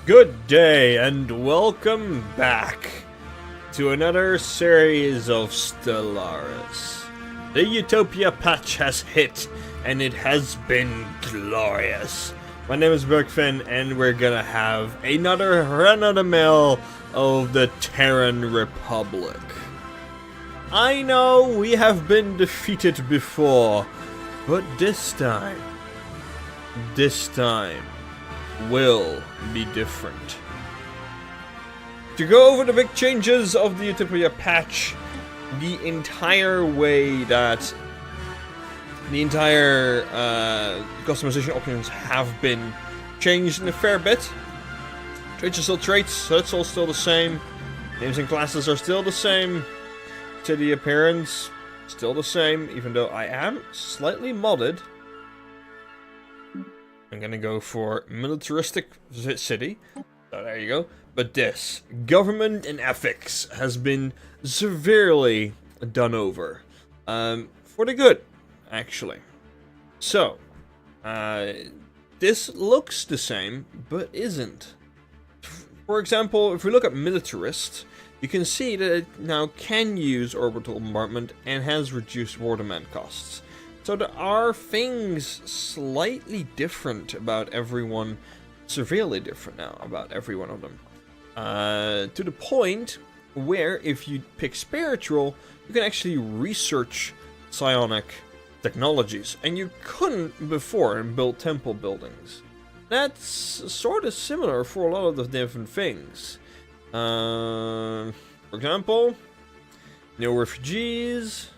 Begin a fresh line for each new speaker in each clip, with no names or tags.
Good day and welcome back to another series of Stellaris. The Utopia patch has hit and it has been glorious. My name is Bergfinn and we're gonna have another run-of-the-mill of the Terran Republic. I know we have been defeated before, but this time will be different. To go over the big changes of the Utopia patch, the entire way that the entire customization options have been changed in a fair bit. Traits are still traits, so it's all still the same. Names and classes are still the same. City appearance, still the same, even though I am slightly modded. I'm gonna go for militaristic city. So there you go. But this, government and ethics, has been severely done over. For the good, actually. So, this looks the same, but isn't. For example, if we look at militarist, you can see that it now can use orbital bombardment and has reduced war demand costs. So there are things slightly different about everyone, severely different now about every one of them. To the point where if you pick spiritual, you can actually research psionic technologies, and you couldn't before and build temple buildings. That's sort of similar for a lot of the different things. For example, no refugees.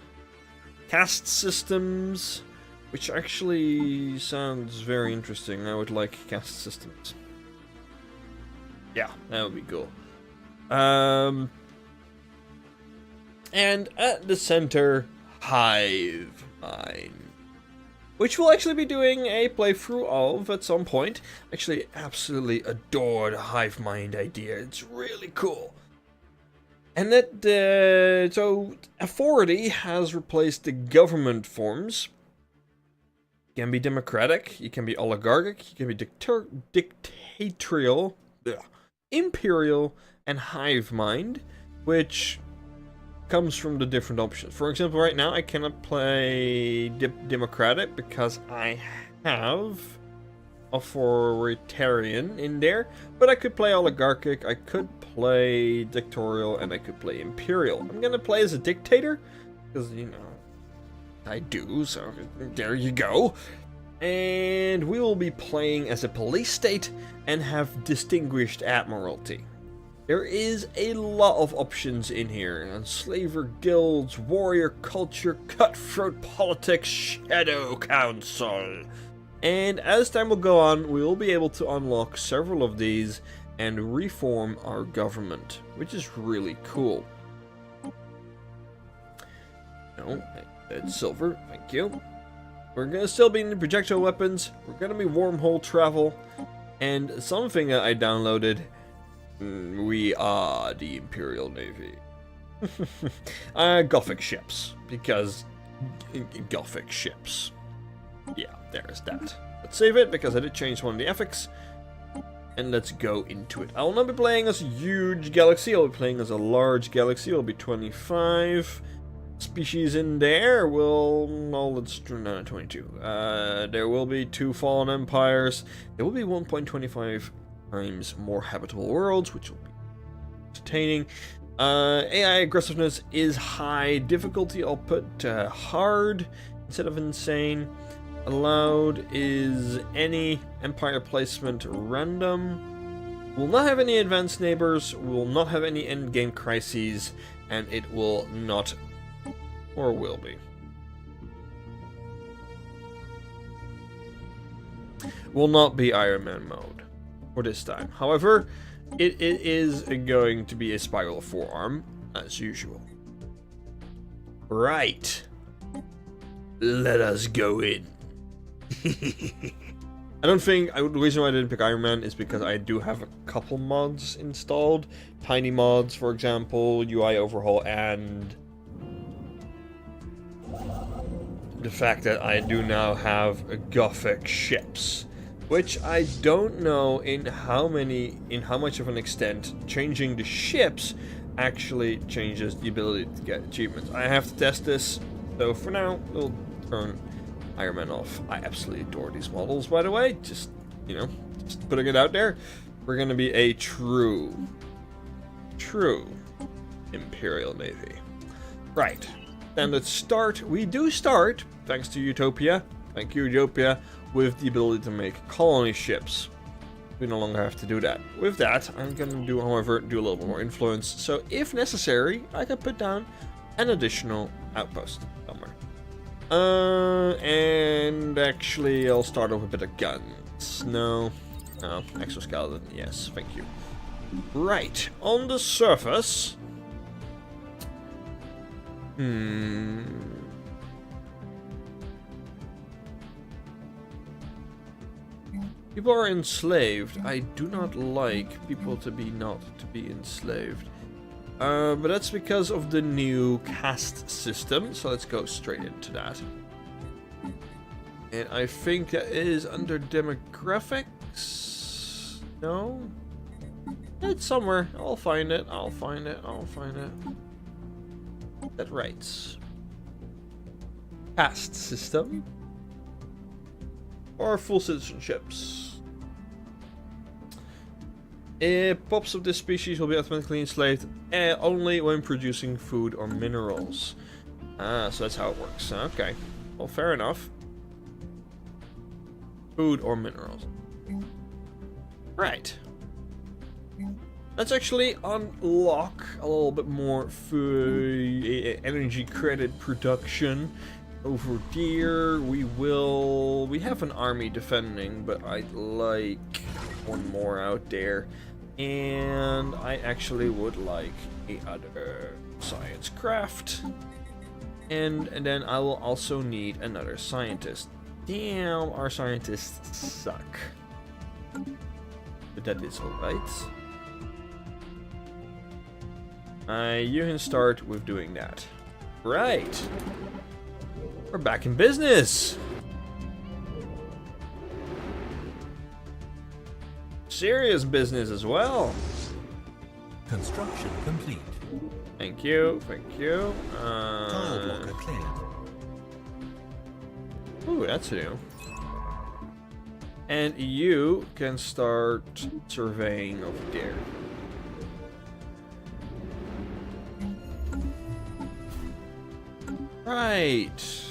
Caste systems, which actually sounds very interesting. I would like caste systems. Yeah, that would be cool. And at the center, Hive Mind, which we'll actually be doing a playthrough of at some point. Actually, absolutely adore the Hive Mind idea. It's really cool. And that, so authority has replaced the government forms. You can be democratic, you can be oligarchic, you can be dictatorial, imperial, and hive mind, which comes from the different options. For example, right now I cannot play democratic because I have authoritarian in there, but I could play oligarchic, I could play dictatorial, and I could play imperial. I'm gonna play as a dictator because, you know, I do, so there you go. And we will be playing as a police state and have distinguished admiralty. There is a lot of options in here: enslaver guilds, warrior culture, cutthroat politics, shadow council. And as time will go on, we will be able to unlock several of these and reform our government, which is really cool. No, that's silver, thank you. We're gonna still be in the projectile weapons, we're gonna be wormhole travel, and something that I downloaded, we are the Imperial Navy. Gothic ships, because Gothic ships. Yeah, there's that. Let's save it, because I did change one of the ethics. And let's go into it. I will not be playing as a huge galaxy, I'll be playing as a large galaxy. It'll be 25 species in there. Let's do 22. There will be 2 fallen empires. There will be 1.25 times more habitable worlds, which will be entertaining. AI aggressiveness is high. Difficulty I'll put hard instead of insane. Allowed is any empire placement random. Will not have any advanced neighbors, will not have any endgame crises, and it will not, or will be. Will not be Iron Man mode for this time. However, it is going to be a spiral forearm, as usual. Right. Let us go in. I don't think, the reason why I didn't pick Iron Man is because I do have a couple mods installed. Tiny mods, for example, UI overhaul, and the fact that I do now have Gothic ships. which I don't know in how much of an extent changing the ships actually changes the ability to get achievements. I have to test this, so for now, we'll turn Iron Man off. I absolutely adore these models, by the way, just, you know, just putting it out there. We're gonna be a true Imperial Navy. Right, then let's start. We do start, thanks to Utopia, thank you Utopia, with the ability to make colony ships. We no longer have to do that. With that, I'm going to do, however, a little bit more influence. So if necessary, I can put down an additional outpost somewhere. And actually, I'll start off with a bit of guns. No, exoskeleton, yes, thank you. Right, on the surface. People are enslaved. I do not like people to be enslaved. But that's because of the new caste system. So let's go straight into that. And I think that is under demographics. No? It's somewhere. I'll find it. That rights. Caste system. Or full citizenships. Pups of this species will be automatically enslaved only when producing food or minerals. So that's how it works. Okay. Well, fair enough. Food or minerals. Right. Let's actually unlock a little bit more food, energy credit production. Over here, we have an army defending, but I'd like one more out there. And I actually would like a other science craft. And then I will also need another scientist. Damn, our scientists suck. But that is alright. You can start with doing that. Right. We're back in business. Serious business as well.
Construction complete.
Thank you.
Tile blocker cleared.
Ooh, that's new. And you can start surveying over there. Right.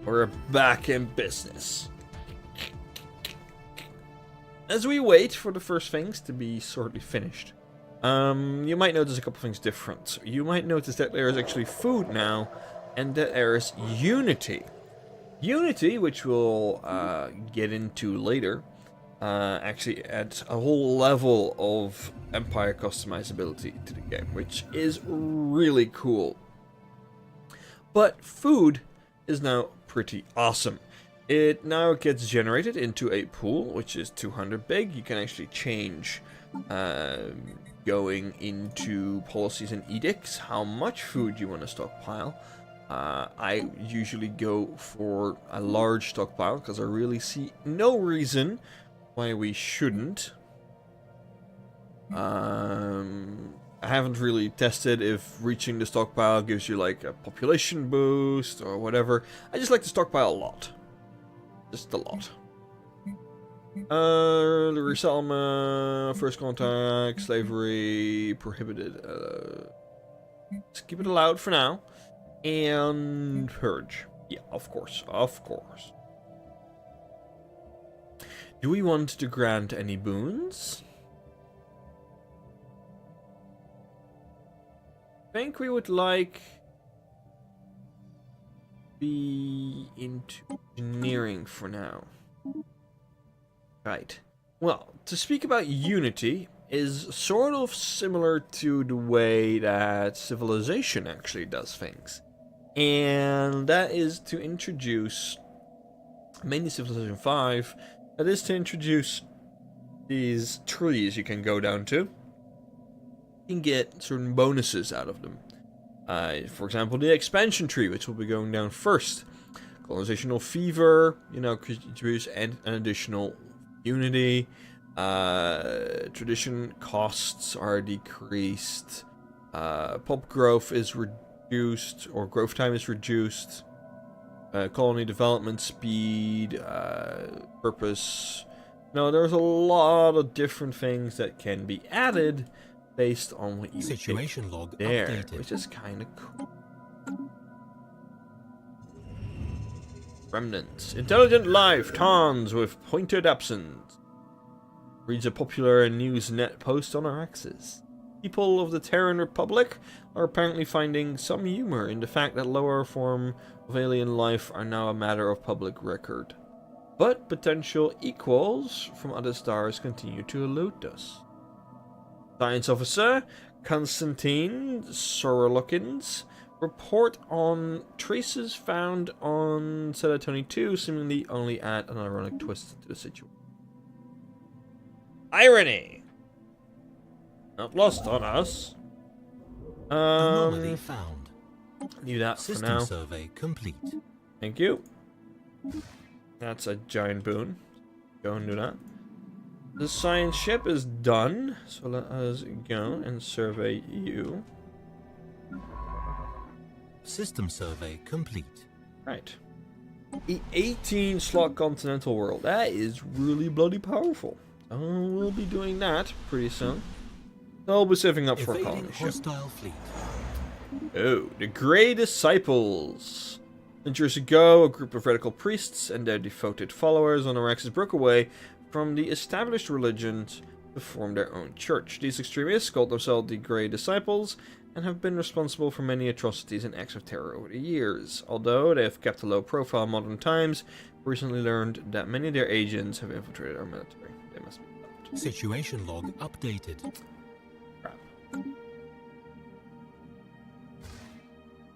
We're back in business. As we wait for the first things to be sorely finished, you might notice a couple things different. You might notice that there is actually food now, and that there is unity. Unity, which we'll get into later, actually adds a whole level of Empire customizability to the game, which is really cool. But food is now pretty awesome. It now gets generated into a pool, which is 200 big. You can actually change, going into policies and edicts, how much food you want to stockpile. I usually go for a large stockpile, because I really see no reason why we shouldn't. I haven't really tested if reaching the stockpile gives you like a population boost or whatever. I just like to stockpile a lot. Just a lot. Resettlement, first contact, slavery, prohibited. Let's keep it allowed for now. And purge. Yeah, of course. Do we want to grant any boons? I think we would like be into engineering for now. Right. Well, to speak about unity is sort of similar to the way that civilization actually does things. And that is to introduce, mainly Civilization 5, that is to introduce these trees you can go down to. You can get certain bonuses out of them. For example, the expansion tree, which will be going down first. Colonizational fever, you know, could introduce an additional unity. Tradition costs are decreased. Pulp growth is reduced, or growth time is reduced. Colony development speed, purpose. No, there's a lot of different things that can be added based on what you
Situation log
there,
updated.
which is kind of cool. Remnants. Intelligent life, Tons with pointed absence. Reads a popular Newsnet post on our axis. People of the Terran Republic are apparently finding some humor in the fact that lower form of alien life are now a matter of public record. But potential equals from other stars continue to elude us. Science Officer Konstantin Sorolokins report on traces found on Celatoni 2 seemingly only add an ironic twist to the situation. Irony! Not lost on us.
Anomaly found.
Leave that
System
for now.
survey complete.
Thank you. That's a giant boon. Go and do that. The science ship is done, so let us go and survey you.
System survey complete.
Right. The 18 slot continental world. That is really bloody powerful. We'll be doing that pretty soon. I'll be saving up for a colony
Evading
ship.
hostile fleet.
Oh, the Grey Disciples. Centuries ago, a group of radical priests and their devoted followers on Araxis broke away from the established religions to form their own church. These extremists called themselves the Grey Disciples and have been responsible for many atrocities and acts of terror over the years. Although they have kept a low profile in modern times, we recently learned that many of their agents have infiltrated our military. They must be stopped.
Situation log updated.
Crap.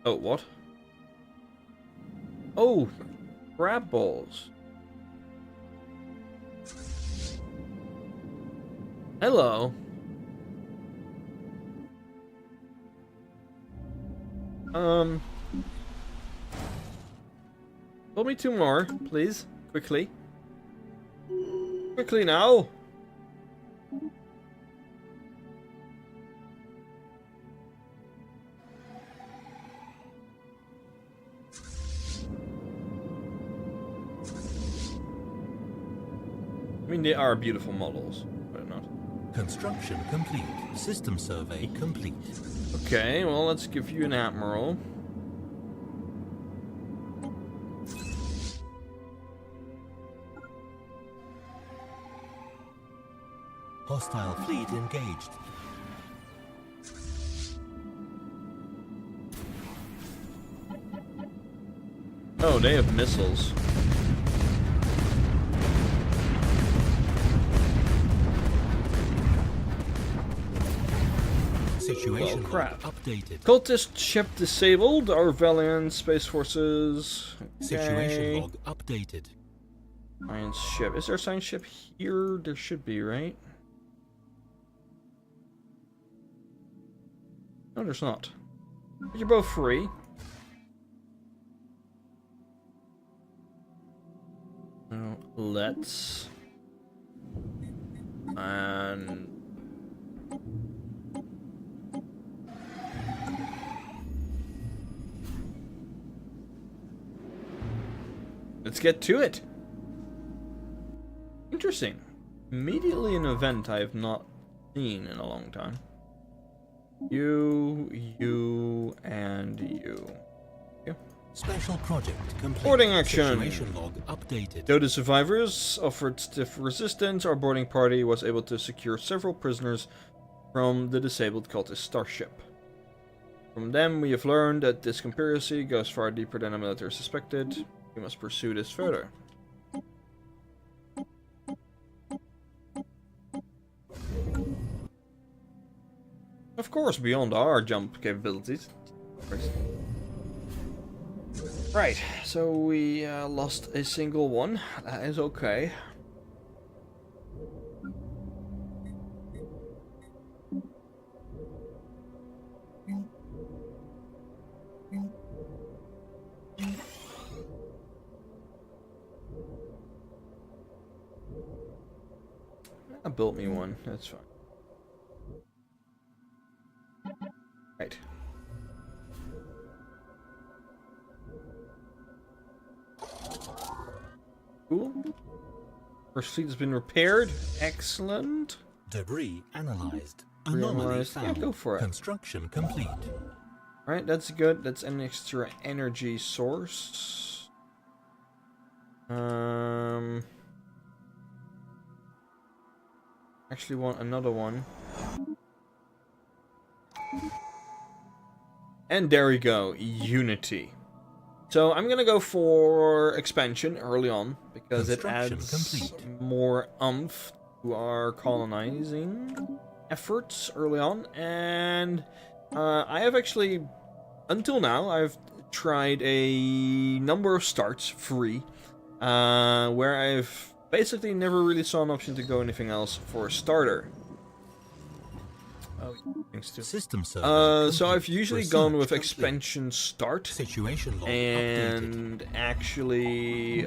Oh, what? Oh, crab balls. Hello. Build me 2 more, please. Quickly. Quickly now. I mean, they are beautiful models, but not.
Construction complete. System survey complete.
Okay, well, let's give you an admiral.
Hostile fleet engaged.
Oh, they have missiles.
Situation
Well, crap.
log updated.
Cultist ship disabled. Our Valiant Space Forces.
Situation log updated.
Science ship. Is there a science ship here? There should be, right? No, there's not. But you're both free. Now, let's... And... let's get to it. Interesting. Immediately an event I have not seen in a long time. You, and you.
Special project complete.
Boarding action.
Situation log updated.
Though the survivors offered stiff resistance, our boarding party was able to secure several prisoners from the disabled cultist starship. From them, we have learned that this conspiracy goes far deeper than the military suspected. We must pursue this further. Of course, beyond our jump capabilities. Right, so we lost a single one. That is okay. I 'd I built me one. That's fine. Right. Cool. First fleet has been repaired. Excellent.
Debris analyzed.
Debris
Anomaly
analyzed.
found.
Yeah, go for it.
Construction complete.
Alright, that's good. That's an extra energy source. Actually want another one. And there we go. Unity. So I'm gonna go for expansion early on because it adds
complete.
more oomph to our colonizing efforts early on. And I have actually, until now, I've tried a number of starts free, where I've basically never really saw an option to go anything else for a starter. Oh, thanks to
System survey
so I've usually gone with
complete.
expansion start
Situation log
and
updated.
actually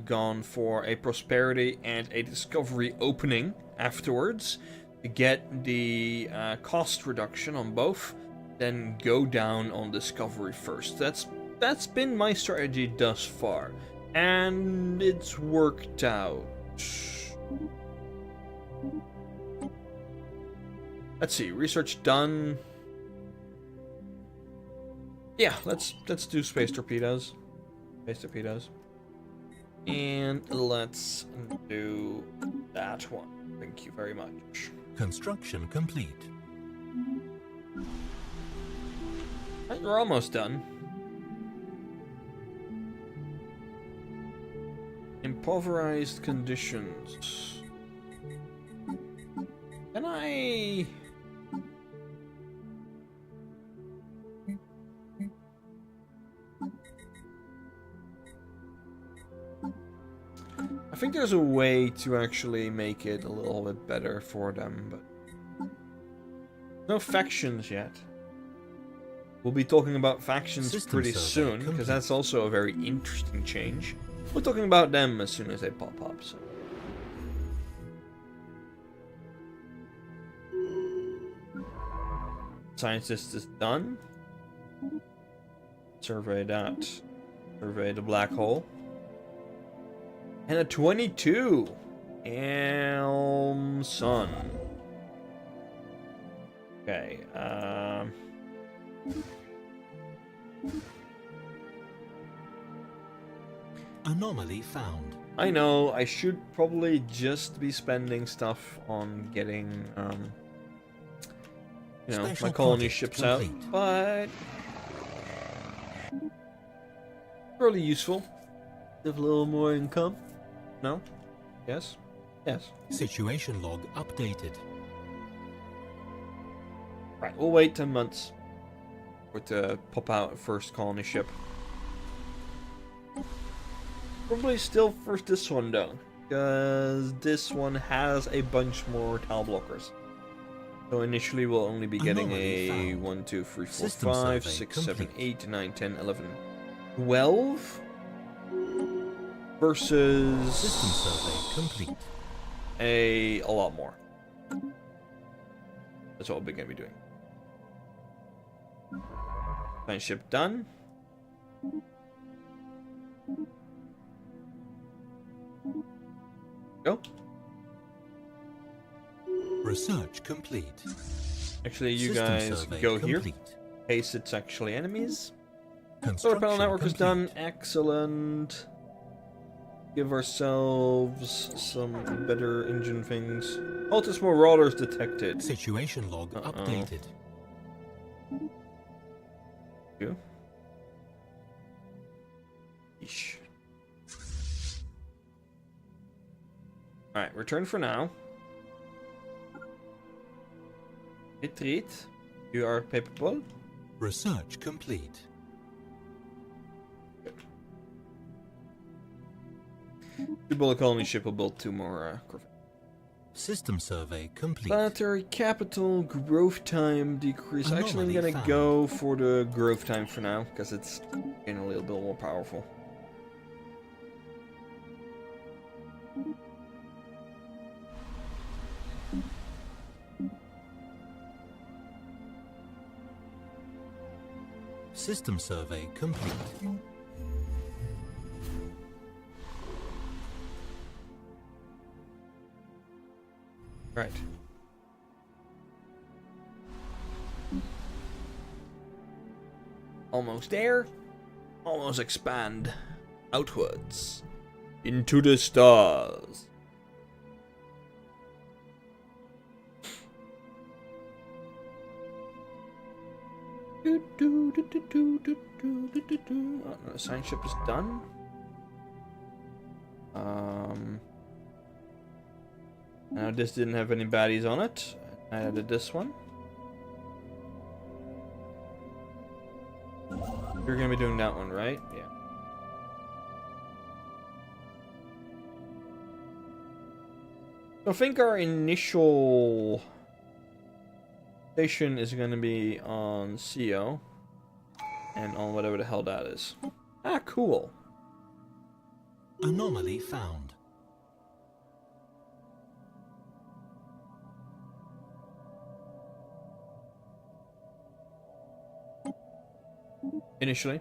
gone for a prosperity and a discovery opening afterwards to get the cost reduction on both, then go down on discovery first. That's been my strategy thus far, and it's worked out. Let's see, research done. Yeah, let's do space torpedoes. Space torpedoes. And let's do that one. Thank you very much.
Construction complete.
I think we're almost done. Impoverished conditions. Can I... I think there's a way to actually make it a little bit better for them, but no factions yet. We'll be talking about factions
System
pretty
survey
soon,
complete.
because that's also a very interesting change. We're talking about them as soon as they pop up. So. Scientist is done. Survey that. Survey the black hole. And a 22. Elm Sun. Okay.
Anomaly found.
I know I should probably just be spending stuff on getting, you know,
Special
my colony
project
ships
complete.
out, but really useful. Have a little more income. No? Yes? Yes.
Situation log updated.
Right, we'll wait 10 months for it to pop out a first colony ship. Probably still for this one though, because this one has a bunch more tile blockers. So initially we'll only be getting
Anomaly
a
found.
1, 2, 3, 4,
System
5,
survey
6, 7,
complete.
8, 9, 10, 11, 12 versus
System survey complete.
a lot more. That's what we're going to be doing. Fine ship done. Go.
Research complete.
Actually, you
System
guys
survey
go here.
complete.
In case it's actually enemies. Solar
Construction
panel network is done.
complete.
Excellent. Give ourselves some better engine things. Altus Marauders detected.
Situation log
Uh-oh.
updated.
You. Yeesh. Alright, return for now. Retreat. You are capable.
Research complete.
Two bullet colony ship will build 2 more corvettes.
System survey complete.
Planetary capital, growth time decrease. Actually, I'm
Anomaly
gonna
found.
go for the growth time for now, because it's getting a little bit more powerful.
System survey complete.
Right. Almost there. Almost expand outwards into the stars. Oh, no, the science ship is done. Now this didn't have any baddies on it. I added this one. You're gonna be doing that one, right? Yeah. So I think our initial station is gonna be on CO and on whatever the hell that is. Ah, cool.
Anomaly found.
Initially.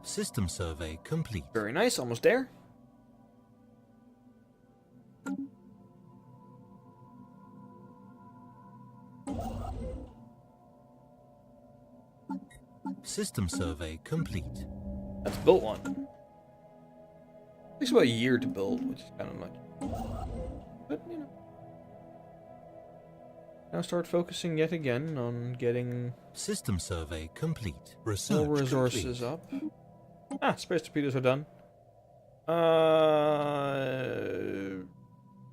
System survey complete.
Very nice, almost there.
System survey complete.
That's built one. Takes about a year to build, which is kind of much. But, you know. Now start focusing yet again on getting
System survey complete.
more
Research
resources
complete.
up. Ah, space torpedoes are done.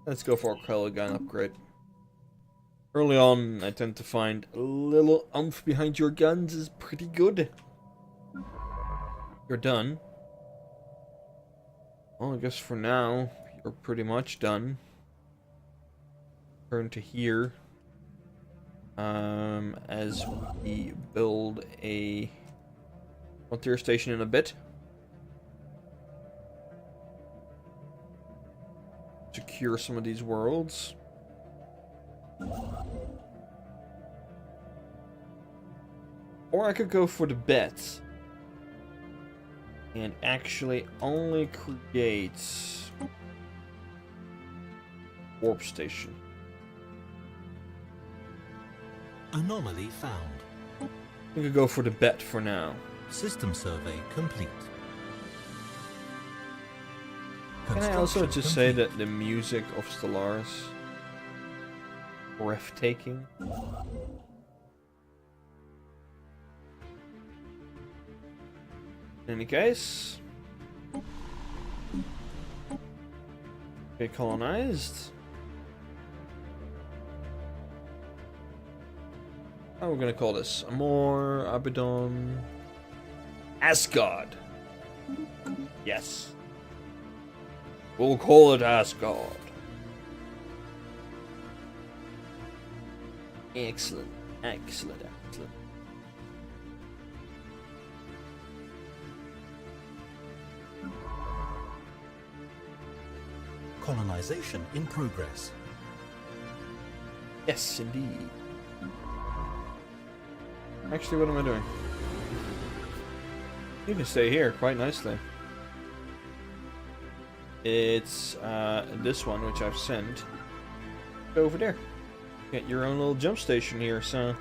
Let's go for a Krell gun upgrade. Early on, I tend to find a little oomph behind your guns is pretty good. You're done. Well, I guess for now, you're pretty much done. Turn to here. As we build a frontier station in a bit. Secure some of these worlds. Or I could go for the bet and actually only create warp station.
Anomaly found.
I could go for the bet for now.
System survey complete.
Can I also
Construction
just say
complete.
that the music of Stellaris breathtaking? In any case, okay, colonized. How are we gonna call this? Amor, Abaddon, Asgard. Yes, we'll call it Asgard. Excellent, excellent, excellent.
Colonization in progress.
Yes, indeed. Actually, what am I doing? You can stay here quite nicely. It's this one, which I've sent. Go over there. Get your own little jump station here, so.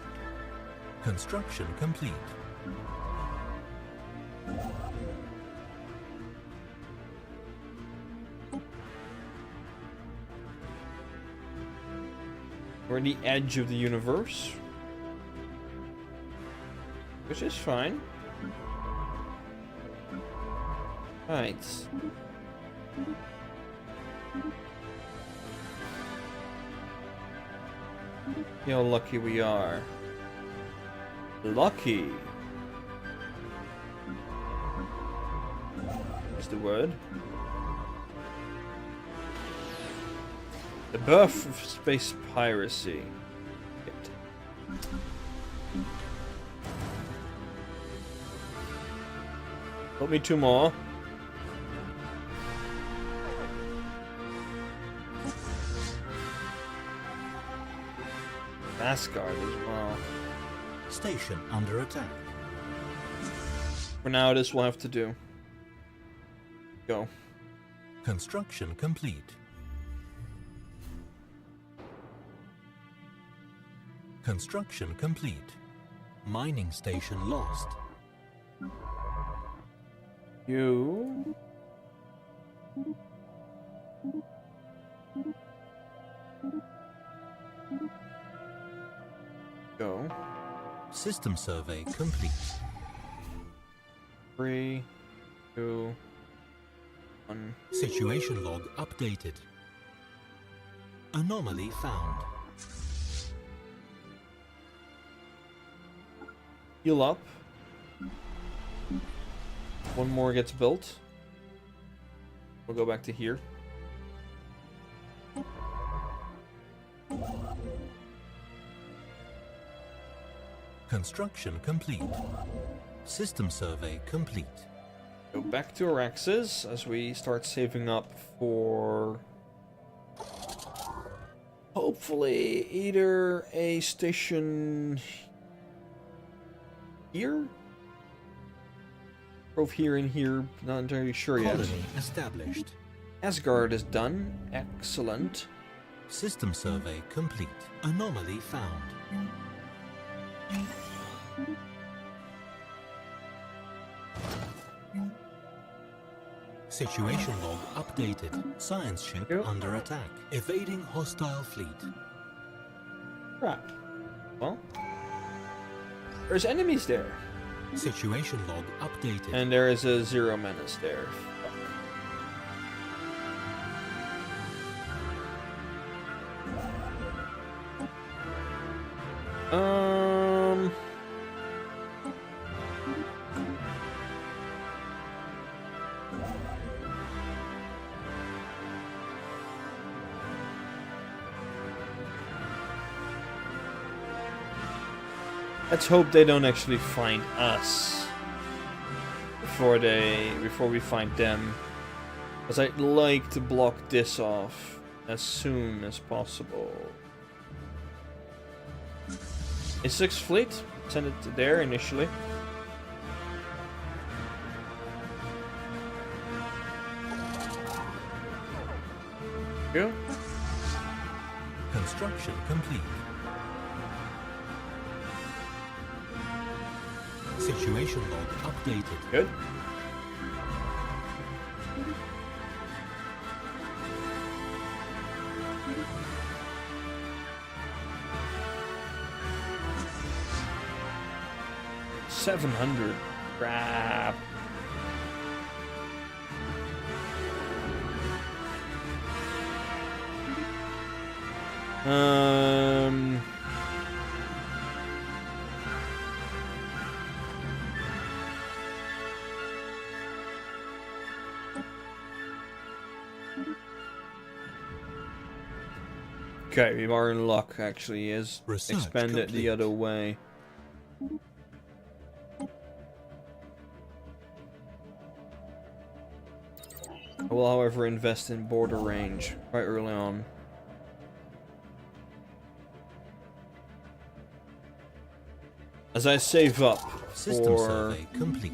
Construction complete.
We're the edge of the universe. Which is fine. Right. See how lucky we are. Lucky is the word. The birth of space piracy. Yet. Got me two more. Asgard as well.
Station under attack.
For now, this will have to do. Go.
Construction complete. Construction complete. Mining station lost.
You. Go.
System survey complete.
3, 2, 1.
Situation log updated. Anomaly found.
Heal up. One more gets built. We'll go back to here.
Construction complete. System survey complete.
Go back to Araxes as we start saving up for hopefully either a station here? Both here and here, not entirely sure yet.
Colony established.
Asgard is done. Excellent.
System survey complete. Anomaly found. Situation log updated. Science ship
Yep.
under attack. Evading hostile fleet.
Crap. Well, there's enemies there.
Situation log updated.
And there is a zero menace there. Fuck. Let's hope they don't actually find us before we find them. Because I'd like to block this off as soon as possible. A 6th fleet, send it to there initially. Go.
Construction complete. Situation log updated.
Good. $700. Crap. Okay, we are in luck, actually. Is
Research
expand it the
complete.
other way. I will, however, invest in border range quite early on. As I save up
System
for...
survey complete.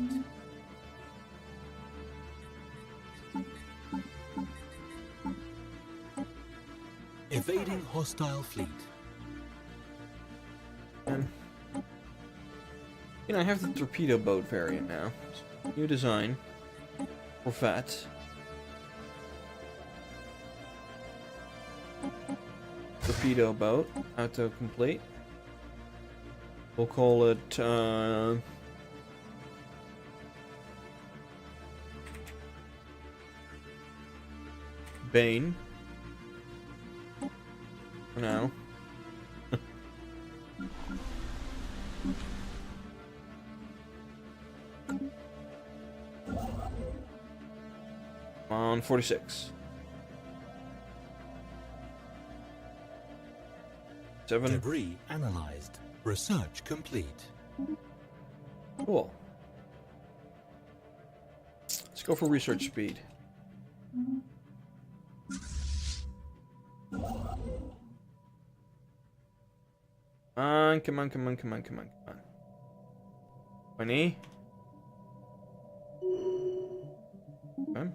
Evading hostile fleet.
And, you know, I have the torpedo boat variant now. New design. Corvette. Torpedo boat. Autocomplete. We'll call it, Bane. For now. On 46. 7.
Debris analyzed. Research complete.
Cool. Let's go for research speed. on, come on, come on, come on, come on, come on. 20. Okay.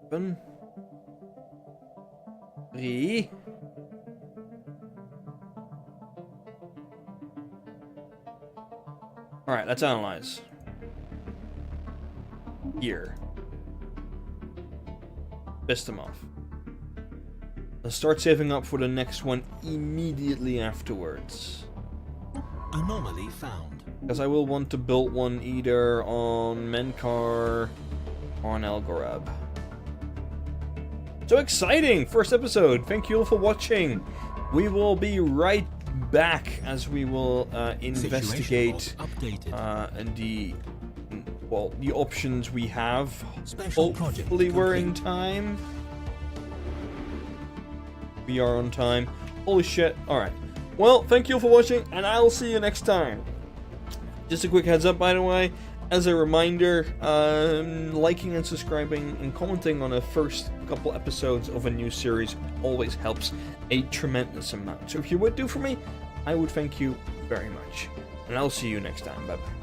7. 3. Alright, let's analyze. Here. Pissed them off. Let's start saving up for the next one immediately afterwards.
Anomaly found.
Because I will want to build one either on Menkar or on Elgorab. So exciting! First episode. Thank you all for watching. We will be right back as we will investigate the options we have.
Special
Hopefully we're in time. We are on time. Holy shit. Alright. Well, thank you all for watching, and I'll see you next time. Just a quick heads up, by the way. As a reminder, liking and subscribing and commenting on the first couple episodes of a new series always helps a tremendous amount. So if you would do for me, I would thank you very much. And I'll see you next time. Bye-bye.